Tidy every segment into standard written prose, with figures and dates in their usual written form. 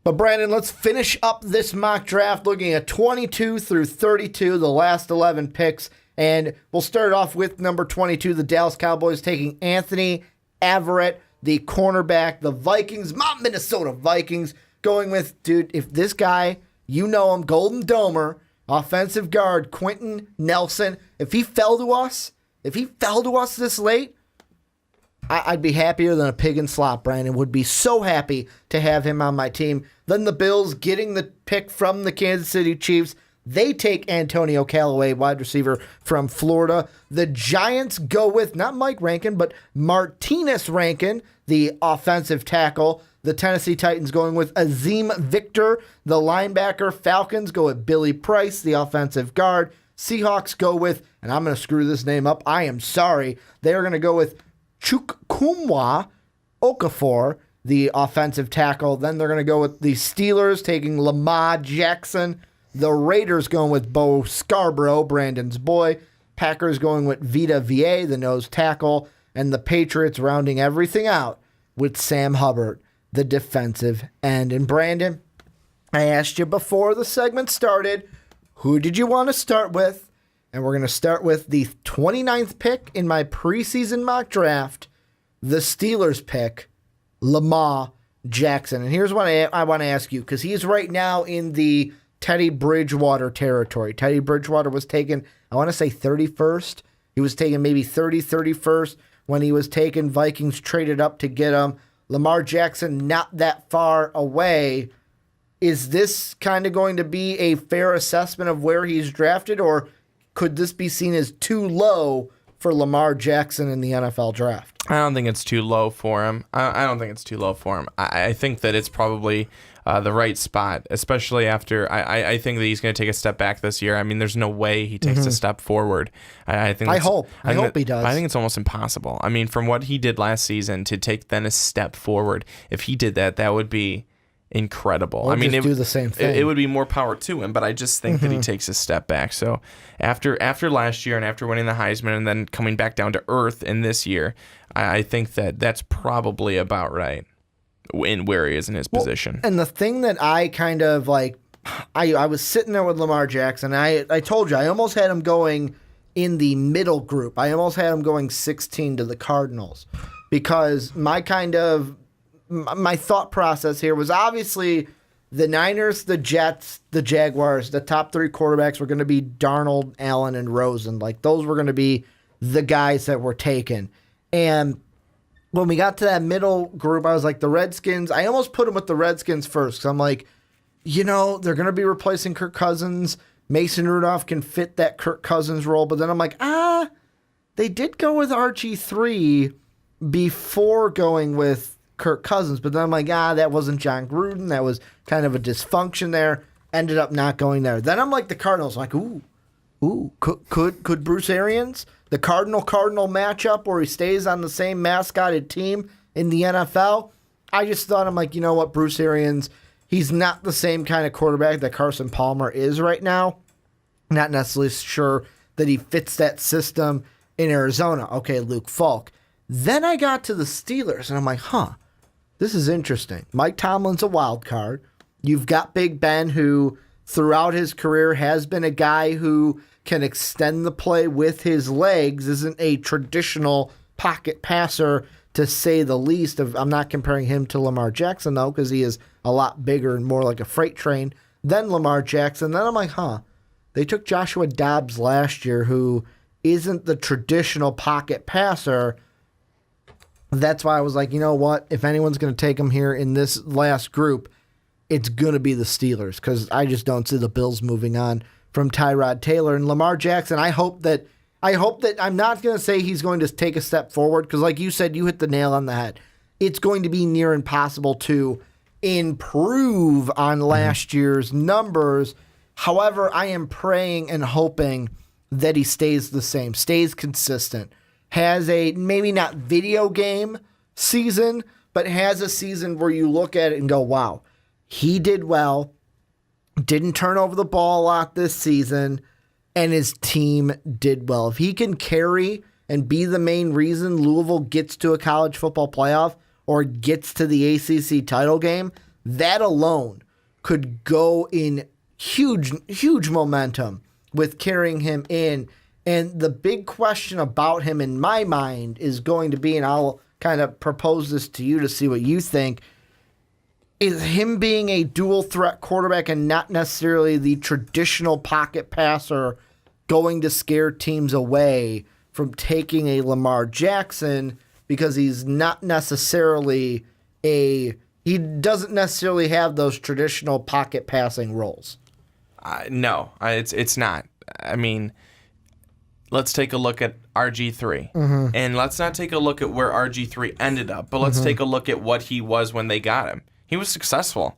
But Brandon, let's finish up this mock draft looking at 22 through 32, the last 11 picks. And we'll start off with number 22, the Dallas Cowboys taking Anthony Averett, the cornerback, the Vikings, my Minnesota Vikings, going with, dude, if this guy, you know him, Golden Domer, offensive guard, Quentin Nelson, if he fell to us this late, I'd be happier than a pig in slop, Brandon. Would be so happy to have him on my team. Then the Bills getting the pick from the Kansas City Chiefs. They take Antonio Callaway, wide receiver from Florida. The Giants go with not Mike Rankin, but Martinez Rankin, the offensive tackle. The Tennessee Titans going with Azim Victor, the linebacker. Falcons go with Billy Price, the offensive guard. Seahawks go with, and I'm going to screw this name up, I am sorry, they're going to go with Chukwuma Okafor, the offensive tackle. Then they're going to go with the Steelers taking Lamar Jackson. The Raiders going with Bo Scarborough, Brandon's boy. Packers going with Vita VA, the nose tackle. And the Patriots rounding everything out with Sam Hubbard, the defensive end. And Brandon, I asked you before the segment started, who did you want to start with? And we're going to start with the 29th pick in my preseason mock draft, the Steelers pick, Lamar Jackson. And here's what I want to ask you, because he's right now in the Teddy Bridgewater territory. Teddy Bridgewater was taken, I want to say 31st. He was taken maybe 31st. When he was taken, Vikings traded up to get him. Lamar Jackson not that far away. Is this kind of going to be a fair assessment of where he's drafted, or could this be seen as too low for Lamar Jackson in the NFL draft? I don't think it's too low for him. I think that it's probably the right spot, especially after I think that he's going to take a step back this year. I mean, there's no way he takes a step forward. I hope he does. I think it's almost impossible. I mean, from what he did last season to take then a step forward, if he did that, that would be incredible. I mean, do the same thing. It would be more power to him, but I just think that he takes a step back. So after last year and after winning the Heisman and then coming back down to earth in this year, I think that that's probably about right in where he is in his position. And the thing that I kind of like, I was sitting there with Lamar Jackson. I told you, I almost had him going in the middle group. I almost had him going 16 to the Cardinals, because my thought process here was obviously the Niners, the Jets, the Jaguars, the top three quarterbacks were going to be Darnold, Allen, and Rosen. Like, those were going to be the guys that were taken. And when we got to that middle group, I was like, the Redskins, I almost put them with the Redskins first, because I'm like, they're going to be replacing Kirk Cousins. Mason Rudolph can fit that Kirk Cousins role. But then I'm like, they did go with RG3 before going with Kirk Cousins, but then I'm like, that wasn't John Gruden. That was kind of a dysfunction there. Ended up not going there. Then I'm like the Cardinals, like, could Bruce Arians, the Cardinal matchup where he stays on the same mascotted team in the NFL? I just thought, I'm like, you know what, Bruce Arians, he's not the same kind of quarterback that Carson Palmer is right now. Not necessarily sure that he fits that system in Arizona. Okay, Luke Falk. Then I got to the Steelers, and I'm like, this is interesting. Mike Tomlin's a wild card. You've got Big Ben, who throughout his career has been a guy who can extend the play with his legs, isn't a traditional pocket passer, to say the least. I'm not comparing him to Lamar Jackson, though, because he is a lot bigger and more like a freight train than Lamar Jackson. Then I'm like, they took Joshua Dobbs last year, who isn't the traditional pocket passer. That's why I was like, you know what? If anyone's going to take him here in this last group, it's going to be the Steelers, because I just don't see the Bills moving on from Tyrod Taylor. And Lamar Jackson, I hope that I'm not going to say he's going to take a step forward, because like you said, you hit the nail on the head. It's going to be near impossible to improve on last year's numbers. However, I am praying and hoping that he stays the same, stays consistent. Has a maybe not video game season, but has a season where you look at it and go, wow, he did well, didn't turn over the ball a lot this season, and his team did well. If he can carry and be the main reason Louisville gets to a college football playoff or gets to the ACC title game, that alone could go in huge momentum with carrying him in. And the big question about him in my mind is going to be, and I'll kind of propose this to you to see what you think, is him being a dual threat quarterback and not necessarily the traditional pocket passer going to scare teams away from taking a Lamar Jackson, because he's not necessarily he doesn't necessarily have those traditional pocket passing roles. No, it's not. I mean, let's take a look at RG3. And let's not take a look at where RG3 ended up, but let's take a look at what he was when they got him. He was successful.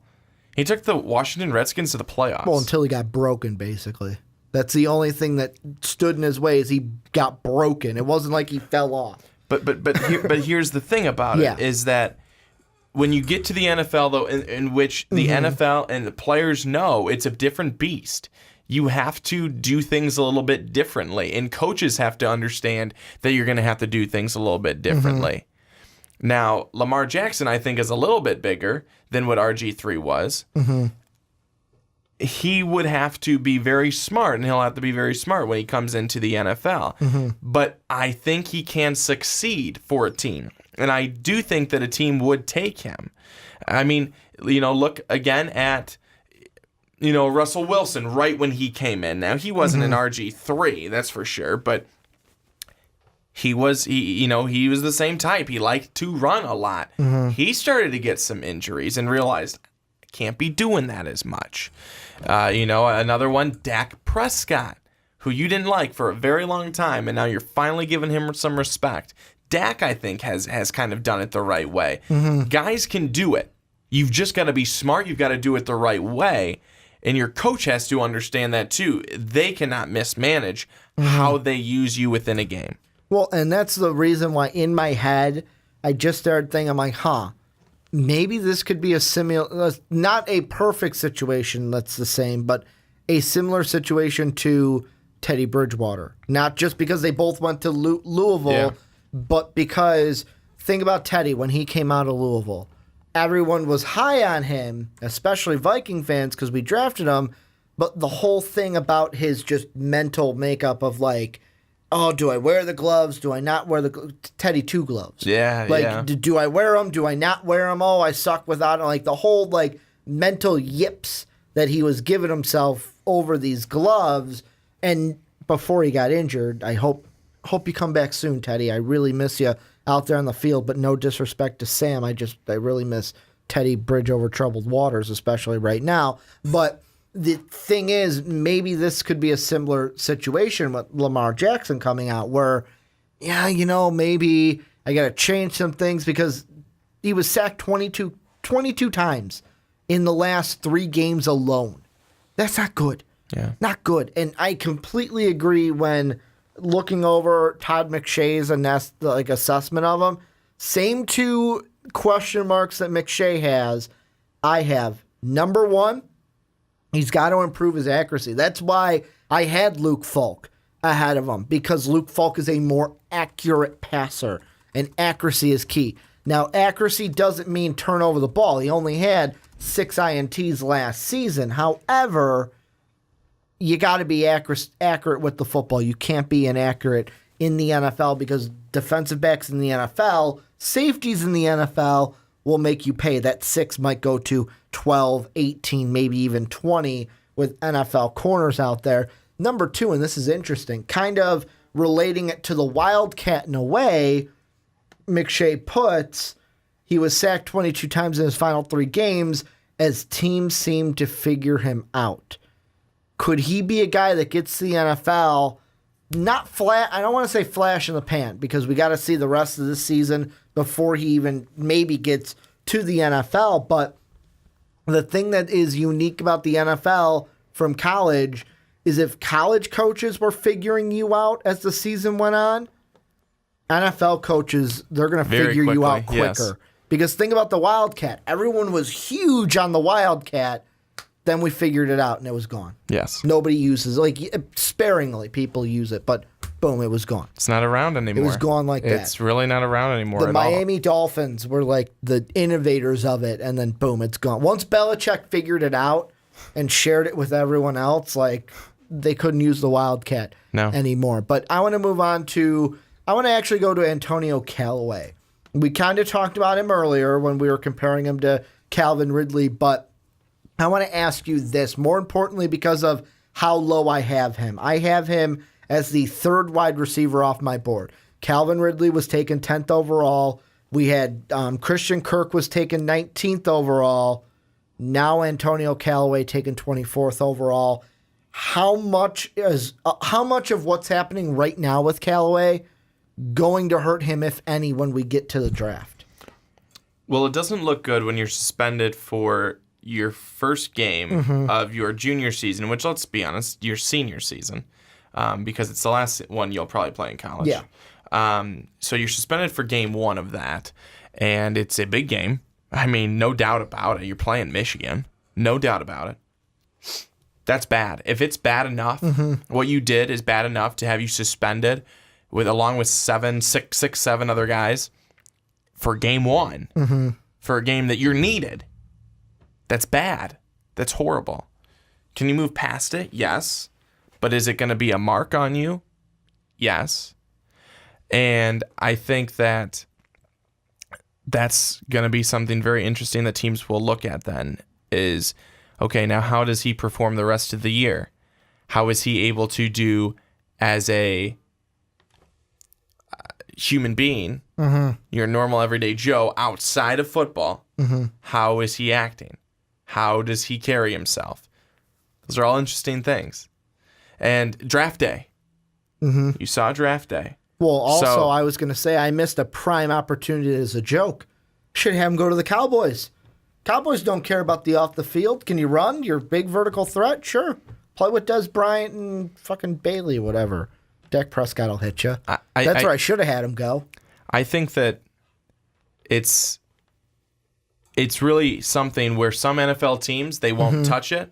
He took the Washington Redskins to the playoffs. Well, until he got broken, basically. That's the only thing that stood in his way, is he got broken. It wasn't like he fell off. But here's the thing about it, is that when you get to the NFL, though, in which the NFL and the players know it's a different beast, you have to do things a little bit differently. And coaches have to understand that you're going to have to do things a little bit differently. Now, Lamar Jackson, I think, is a little bit bigger than what RG3 was. He would have to be very smart, and he'll have to be very smart when he comes into the NFL. But I think he can succeed for a team. And I do think that a team would take him. I mean, look again at, Russell Wilson right when he came in. Now, he wasn't an RG3, that's for sure, but he was the same type. He liked to run a lot. He started to get some injuries and realized, I can't be doing that as much. Another one, Dak Prescott, who you didn't like for a very long time, and now you're finally giving him some respect. Dak, I think, has kind of done it the right way. Guys can do it. You've just got to be smart. You've got to do it the right way. And your coach has to understand that, too. They cannot mismanage how they use you within a game. Well, and that's the reason why in my head, I just started thinking, I'm like, maybe this could be a similar, not a perfect situation that's the same, but a similar situation to Teddy Bridgewater. Not just because they both went to Louisville, but because, think about Teddy when he came out of Louisville. Everyone was high on him, especially Viking fans, because we drafted him, but the whole thing about his just mental makeup of like, oh, do I wear the gloves? Do I not wear the gloves? Teddy 2 gloves. Do I wear them? Do I not wear them? Oh, I suck without them. Like the whole like mental yips that he was giving himself over these gloves. And before he got injured, I hope you come back soon, Teddy. I really miss you out there on the field, but no disrespect to Sam. I really miss Teddy Bridge over troubled waters, especially right now. But the thing is, maybe this could be a similar situation with Lamar Jackson coming out where, maybe I got to change some things, because he was sacked 22 times in the last 3 games alone. That's not good. Yeah. Not good. And I completely agree when looking over Todd McShay's assessment of him. Same 2 question marks that McShay has, I have. Number 1, he's got to improve his accuracy. That's why I had Luke Falk ahead of him, because Luke Falk is a more accurate passer, and accuracy is key. Now, accuracy doesn't mean turn over the ball. He only had 6 INTs last season. However, you got to be accurate with the football. You can't be inaccurate in the NFL, because defensive backs in the NFL, safeties in the NFL will make you pay. That 6 might go to 12, 18, maybe even 20 with NFL corners out there. Number 2, and this is interesting, kind of relating it to the Wildcat in a way, McShay puts, he was sacked 22 times in his final 3 games as teams seemed to figure him out. Could he be a guy that gets to the NFL, not flat, I don't want to say flash in the pan, because we got to see the rest of this season before he even maybe gets to the NFL, but the thing that is unique about the NFL from college is if college coaches were figuring you out as the season went on, NFL coaches, they're going to figure you out quicker. Yes. Because think about the Wildcat. Everyone was huge on the Wildcat. Then we figured it out and it was gone. Yes. Nobody uses it. Like, sparingly people use it, but boom, it was gone. It's not around anymore. It was gone like that. It's really not around anymore The at Miami Dolphins were like the innovators of it, and then boom, it's gone. Once Belichick figured it out and shared it with everyone else, like they couldn't use the Wildcat anymore. But I want to move on to, I want to actually go to Antonio Callaway. We kind of talked about him earlier when we were comparing him to Calvin Ridley, but I want to ask you this, more importantly because of how low I have him. I have him as the third wide receiver off my board. Calvin Ridley was taken 10th overall. We had Christian Kirk was taken 19th overall. Now Antonio Callaway taken 24th overall. How much of what's happening right now with Callaway going to hurt him, if any, when we get to the draft? Well, it doesn't look good when you're suspended for your first game of your junior season, which, let's be honest, your senior season, because it's the last one you'll probably play in college. Yeah. So you're suspended for game one of that, and it's a big game. I mean, no doubt about it. You're playing Michigan. No doubt about it. That's bad. If it's bad enough, what you did is bad enough to have you suspended along with six, seven other guys for game one, for a game that you're needed. That's bad. That's horrible. Can you move past it? Yes. But is it going to be a mark on you? Yes. And I think that that's going to be something very interesting that teams will look at then is, okay, now how does he perform the rest of the year? How is he able to do as a human being, your normal everyday Joe outside of football? How is he acting? How does he carry himself? Those are all interesting things. And draft day. You saw draft day. Well, also, I was going to say I missed a prime opportunity as a joke. Should have him go to the Cowboys. Cowboys don't care about the off the field. Can you run? You're a big vertical threat? Sure. Play with Des Bryant and fucking Bailey, whatever. Dak Prescott will hit you. That's where I should have had him go. I think that it's really something where some NFL teams, they won't touch it.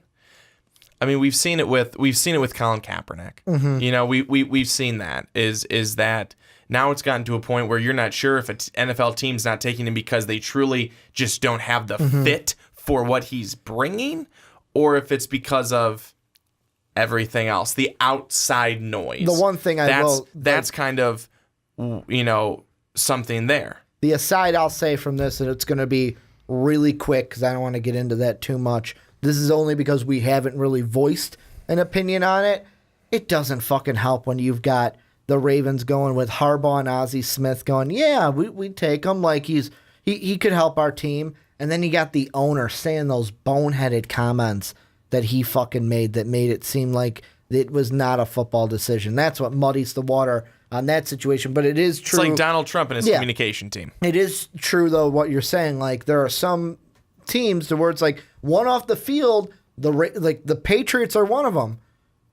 I mean, we've seen it with Colin Kaepernick. You know, we've seen that is that now it's gotten to a point where you're not sure if an NFL team's not taking him because they truly just don't have the fit for what he's bringing, or if it's because of everything else, the outside noise. The one thing that's kind of, you know, something there. The aside I'll say from this, and it's going to be really quick because I don't want to get into that too much. This is only because we haven't really voiced an opinion on it. It doesn't fucking help when you've got the Ravens going with Harbaugh and Ozzie Smith going, yeah, we'd take him like he could help our team. And then you got the owner saying those boneheaded comments that he fucking made that made it seem like it was not a football decision. That's what muddies the water on that situation. But it is true. It's like Donald Trump and his communication team. It is true, though, what you're saying. Like, there are some teams to where it's like one off the field, the Patriots are one of them.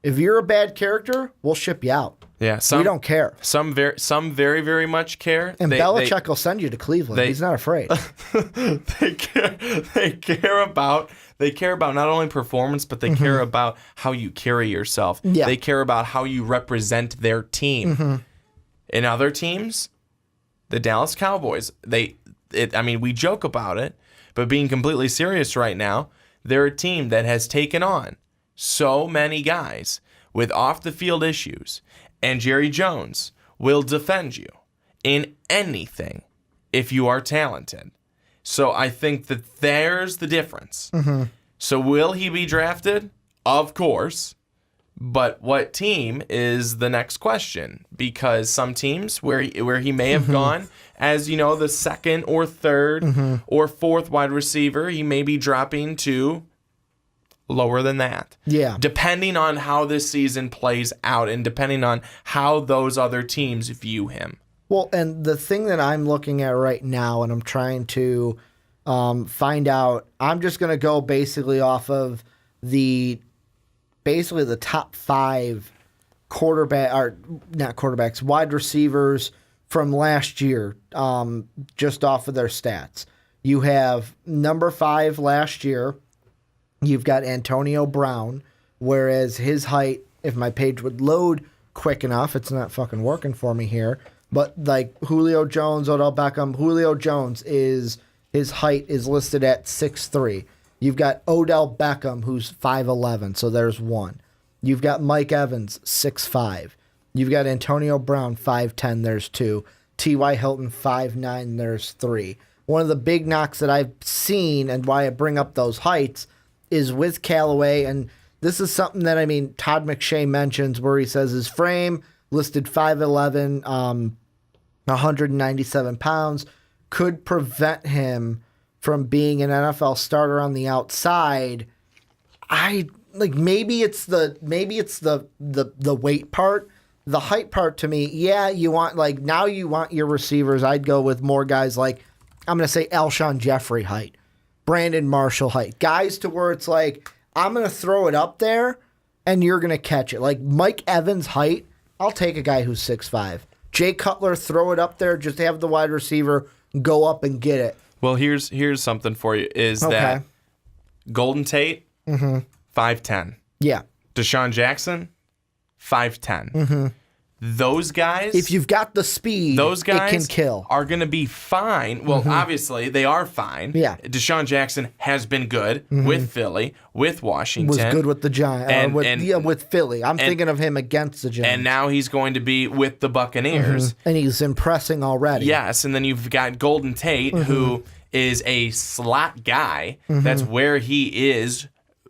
If you're a bad character, we'll ship you out. Yeah, we don't care. Some very, very much care. And Belichick will send you to Cleveland. He's not afraid. They care about not only performance, but they care about how you carry yourself. Yeah. They care about how you represent their team. In other teams, the Dallas Cowboys, we joke about it, but being completely serious right now, they're a team that has taken on so many guys with off-the-field issues, and Jerry Jones will defend you in anything if you are talented. So I think that there's the difference. So will he be drafted? Of course. But what team is the next question? Because some teams where he may have gone as, you know, the second or third or fourth wide receiver, he may be dropping to lower than that. Yeah. Depending on how this season plays out and depending on how those other teams view him. Well, and the thing that I'm looking at right now, and I'm trying to find out, I'm just going to go basically off of the top 5 wide receivers from last year, just off of their stats. You have number 5 last year. You've got Antonio Brown, whereas his height, if my page would load quick enough. It's not fucking working for me here. But like Julio Jones, Odell Beckham, Julio Jones his height is listed at 6'3". You've got Odell Beckham, who's 5'11", so there's one. You've got Mike Evans, 6'5". You've got Antonio Brown, 5'10", there's two. T.Y. Hilton, 5'9", there's three. One of the big knocks that I've seen and why I bring up those heights is with Callaway, and this is something that, Todd McShay mentions where he says his frame listed 5'11", 197 pounds, could prevent him from being an NFL starter on the outside. Maybe it's the weight part. The height part to me, yeah, you want your receivers. I'd go with more guys like, I'm going to say Alshon Jeffrey height, Brandon Marshall height. Guys to where it's like, I'm going to throw it up there and you're going to catch it. Like Mike Evans height, I'll take a guy who's 6'5". Jay Cutler, throw it up there, just have the wide receiver go up and get it. Well, here's something for you, is that Golden Tate, 5'10". Yeah. Deshaun Jackson, 5'10". Those guys, if you've got the speed, those guys it can kill. Are going to be fine. Well, obviously, they are fine. Yeah. Deshaun Jackson has been good with Philly, with Washington. Was good with the Giants. With Philly. I'm thinking of him against the Giants. And now he's going to be with the Buccaneers. And he's impressing already. Yes, and then you've got Golden Tate, who is a slot guy. That's where he is.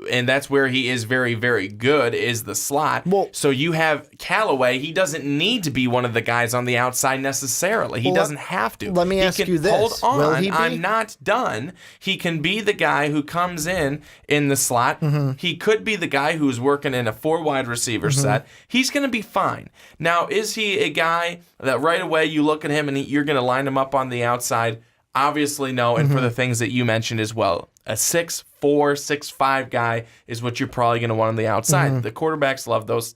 And that's where he is very, very good, is the slot. Well, so you have Callaway. He doesn't need to be one of the guys on the outside necessarily. He doesn't have to. Let me ask you this. Hold on. Will he be? I'm not done. He can be the guy who comes in the slot. He could be the guy who's working in a 4 wide receiver set. He's going to be fine. Now, is he a guy that right away you look at him and you're going to line him up on the outside? Obviously, no. And for the things that you mentioned as well, a 6'4", 6'5" guy is what you're probably going to want on the outside. The quarterbacks love those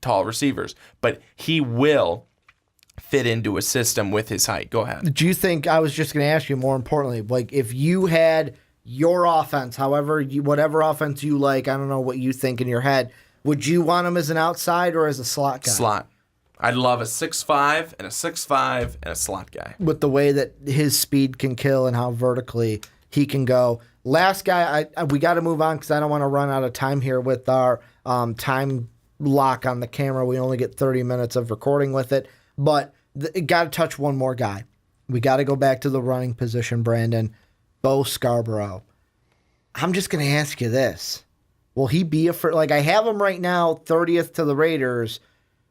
tall receivers, but he will fit into a system with his height. Go ahead. Do you think, I was just going to ask you more importantly, like if you had your offense, whatever offense you like, I don't know what you think in your head, would you want him as an outside or as a slot guy? Slot. I'd love a 6'5", and a 6'5", and a slot guy. With the way that his speed can kill and how vertically he can go. Last guy, we got to move on because I don't want to run out of time here with our time lock on the camera. We only get 30 minutes of recording with it. But got to touch one more guy. We got to go back to the running position, Brandon. Bo Scarborough. I'm just going to ask you this. Will he be I have him right now, 30th to the Raiders.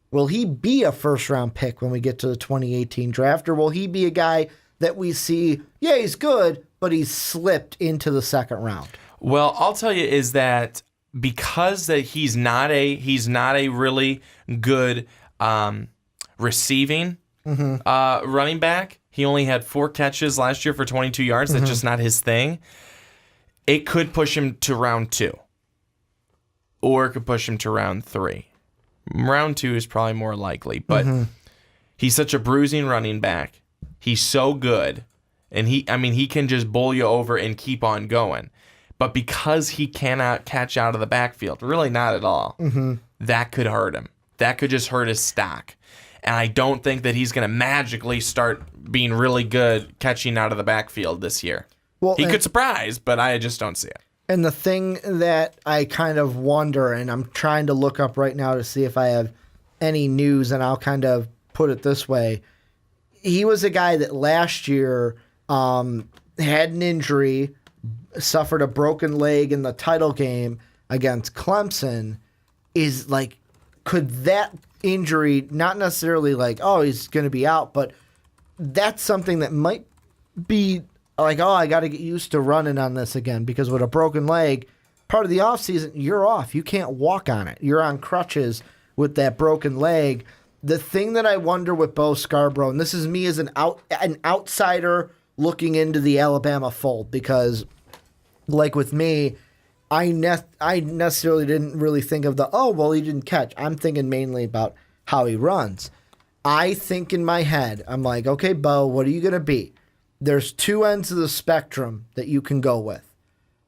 Will he be a first-round pick when we get to the 2018 draft, or will he be a guy that we see, yeah, he's good, but he's slipped into the second round? Well, I'll tell you is that because that he's not a really good receiving running back. He only had 4 catches last year for 22 yards. That's just not his thing. It could push him to round 2, or it could push him to round 3. Round 2 is probably more likely, but he's such a bruising running back. He's so good, and he can just bowl you over and keep on going. But because he cannot catch out of the backfield, really not at all, that could hurt him. That could just hurt his stock. And I don't think that he's going to magically start being really good catching out of the backfield this year. Well, he could surprise, but I just don't see it. And the thing that I kind of wonder, and I'm trying to look up right now to see if I have any news, and I'll kind of put it this way. He was a guy that last year had an injury, suffered a broken leg in the title game against Clemson. Is like, could that injury, not necessarily like, oh, he's going to be out, but that's something that might be like, oh, I got to get used to running on this again, because with a broken leg, part of the offseason, you're off. You can't walk on it. You're on crutches with that broken leg. The thing that I wonder with Bo Scarborough, and this is me as an outsider looking into the Alabama fold, because like with me, I necessarily didn't really think of he didn't catch. I'm thinking mainly about how he runs. I think in my head, I'm like, okay, Bo, what are you going to be? There's 2 ends of the spectrum that you can go with.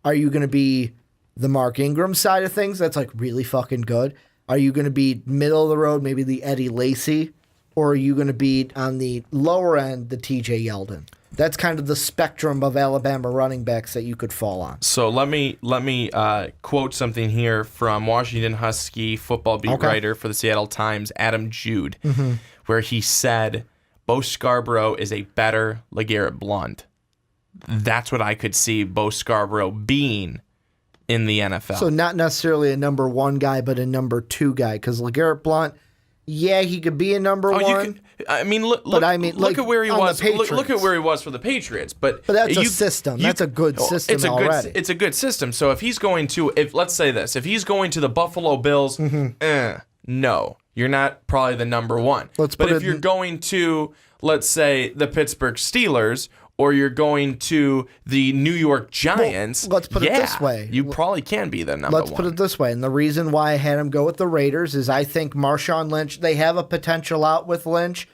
Are you going to be the Mark Ingram side of things? That's like really fucking good. Are you going to be middle of the road, maybe the Eddie Lacy, or are you going to be on the lower end, the TJ Yeldon? That's kind of the spectrum of Alabama running backs that you could fall on. So let me quote something here from Washington Husky football beat writer for the Seattle Times, Adam Jude, where he said, Bo Scarborough is a better LeGarrette Blount. That's what I could see Bo Scarborough being in the NFL. So not necessarily a number one guy, but a number two guy, because LeGarrette Blount, yeah, he could be a number one. Look at where he was. Look at where he was for the Patriots. But that's a system. That's a good system already. It's a good system. So if he's going to, let's say this, if he's going to the Buffalo Bills, no, you're not probably the number one. But if you're going to, let's say, the Pittsburgh Steelers, or you're going to the New York Giants, let's put it this way. You probably can be the number one. Let's put it this way. And the reason why I had him go with the Raiders is I think Marshawn Lynch, they have a potential out with Lynch.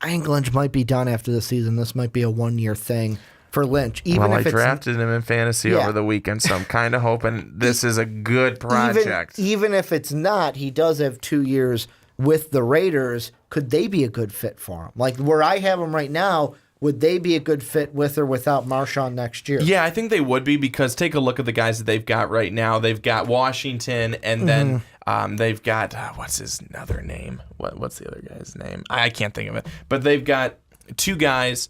I think Lynch might be done after the season. This might be a one-year thing for Lynch. I drafted him in fantasy over the weekend, so I'm kind of hoping this is a good project. Even if it's not, he does have 2 years with the Raiders. Could they be a good fit for him? Like where I have him right now, would they be a good fit with or without Marshawn next year? Yeah, I think they would be, because take a look at the guys that they've got right now. They've got Washington, and then they've got what's his other name? What's the other guy's name? I can't think of it. But they've got two guys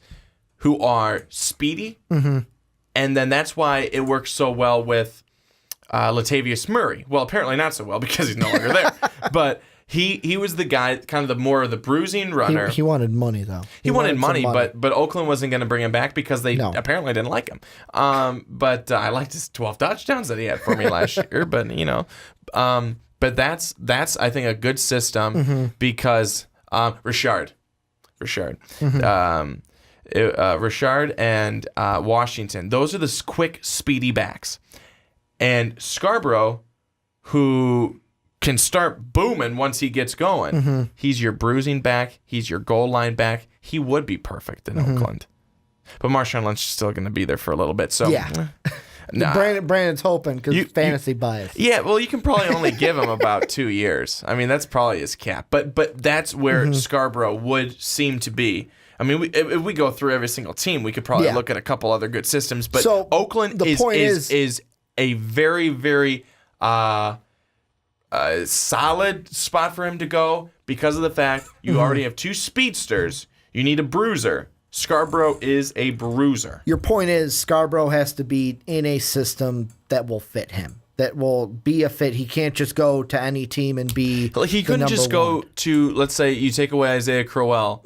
who are speedy, and then that's why it works so well with Latavius Murray. Well, apparently not so well because he's no longer there, but. He was the guy, kind of more of the bruising runner. He wanted money, though. He wanted money, but Oakland wasn't going to bring him back because they apparently didn't like him. But I liked his 12 touchdowns that he had for me last year. But but that's I think a good system because Richard, Richard and Washington. Those are the quick, speedy backs, and Scarborough, who can start booming once he gets going. He's your bruising back. He's your goal line back. He would be perfect in Oakland. But Marshawn Lynch is still going to be there for a little bit. So yeah. Brandon's hoping because fantasy bias. Yeah, well, you can probably only give him about 2 years. I mean, that's probably his cap. But that's where Scarborough would seem to be. I mean, if we go through every single team, we could probably look at a couple other good systems. But so Oakland is a very, very solid spot for him to go because of the fact you already have two speedsters. You need a bruiser. Scarborough is a bruiser. Your point is Scarborough has to be in a system that will fit him, that will be a fit. He can't just go to any team and be He couldn't just go to, let's say, you take away Isaiah Crowell,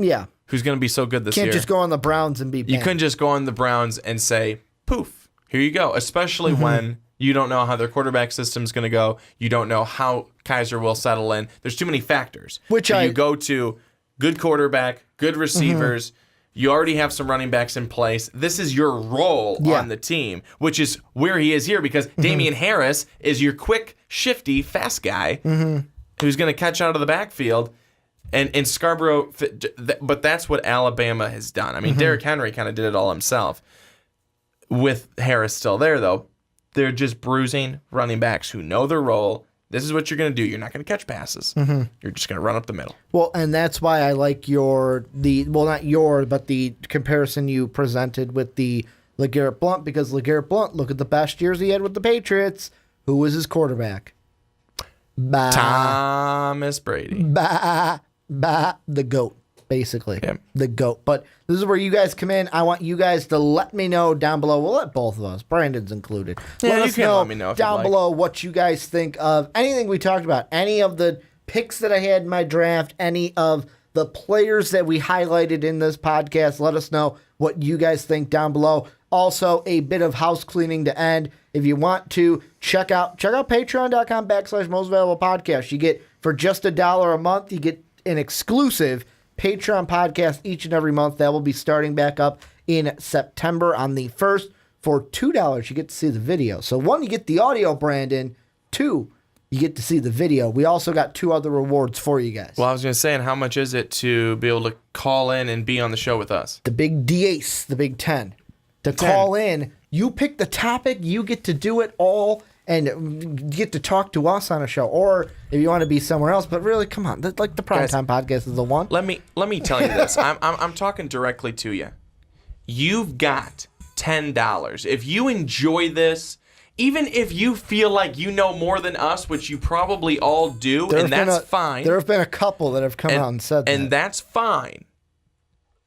who's going to be so good this year. Can't just go on the Browns and be banned. You couldn't just go on the Browns and say, poof, here you go, especially when you don't know how their quarterback system's going to go. You don't know how Kaiser will settle in. There's too many factors. You go to good quarterback, good receivers. You already have some running backs in place. This is your role on the team, which is where he is here because Damian Harris is your quick, shifty, fast guy who's going to catch out of the backfield. And Scarborough, but that's what Alabama has done. I mean, Derrick Henry kind of did it all himself. With Harris still there, though, they're just bruising running backs who know their role. This is what you're going to do. You're not going to catch passes. You're just going to run up the middle. Well, and that's why I like the comparison you presented with the LeGarrette Blount, because LeGarrette Blount, look at the best years he had with the Patriots. Who was his quarterback? Thomas Brady. The GOAT. Basically, the GOAT. But this is where you guys come in. I want you guys to let me know down below. We'll let both of us, Brandon's included. Let me know down below what you guys think of anything we talked about, any of the picks that I had in my draft, any of the players that we highlighted in this podcast. Let us know what you guys think down below. Also, a bit of house cleaning to end. If you want to check out patreon.com/most valuable podcast. You get, for just $1 a month, you get an exclusive Patreon podcast each and every month. That will be starting back up in September on the 1st. For $2, you get to see the video. So 1, you get the audio, Brandon. 2, you get to see the video. We also got 2 other rewards for you guys. Well, I was going to say, and how much is it to be able to call in and be on the show with us? The big D-Ace, the big 10. To call in, you pick the topic, you get to do it all, and get to talk to us on a show, or if you want to be somewhere else. But really, come on, like the Primetime Podcast is the one. Let me tell you this. I'm talking directly to you. You've got $10. If you enjoy this, even if you feel like you know more than us, which you probably all do, and that's fine. There have been a couple that have come out and said that. And that's fine.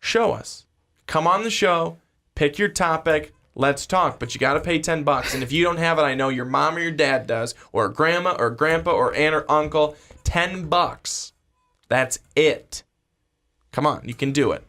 Show us. Come on the show, pick your topic, let's talk. But you got to pay $10. And if you don't have it, I know your mom or your dad does, or grandma or grandpa or aunt or uncle. $10. That's it. Come on, you can do it.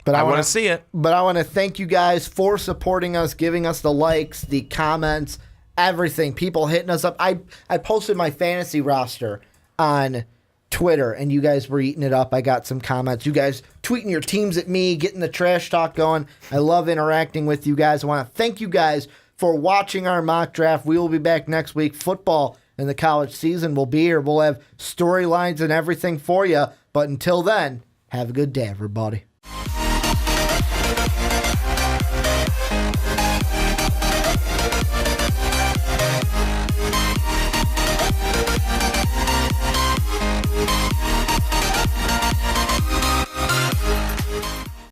But I want to see it. But I want to thank you guys for supporting us, giving us the likes, the comments, everything. People hitting us up. I posted my fantasy roster on Twitter, and you guys were eating it up. I got some comments. You guys tweeting your teams at me, getting the trash talk going. I love interacting with you guys. I want to thank you guys for watching our mock draft. We will be back next week. Football and the college season will be here. We'll have storylines and everything for you. But until then, have a good day, everybody.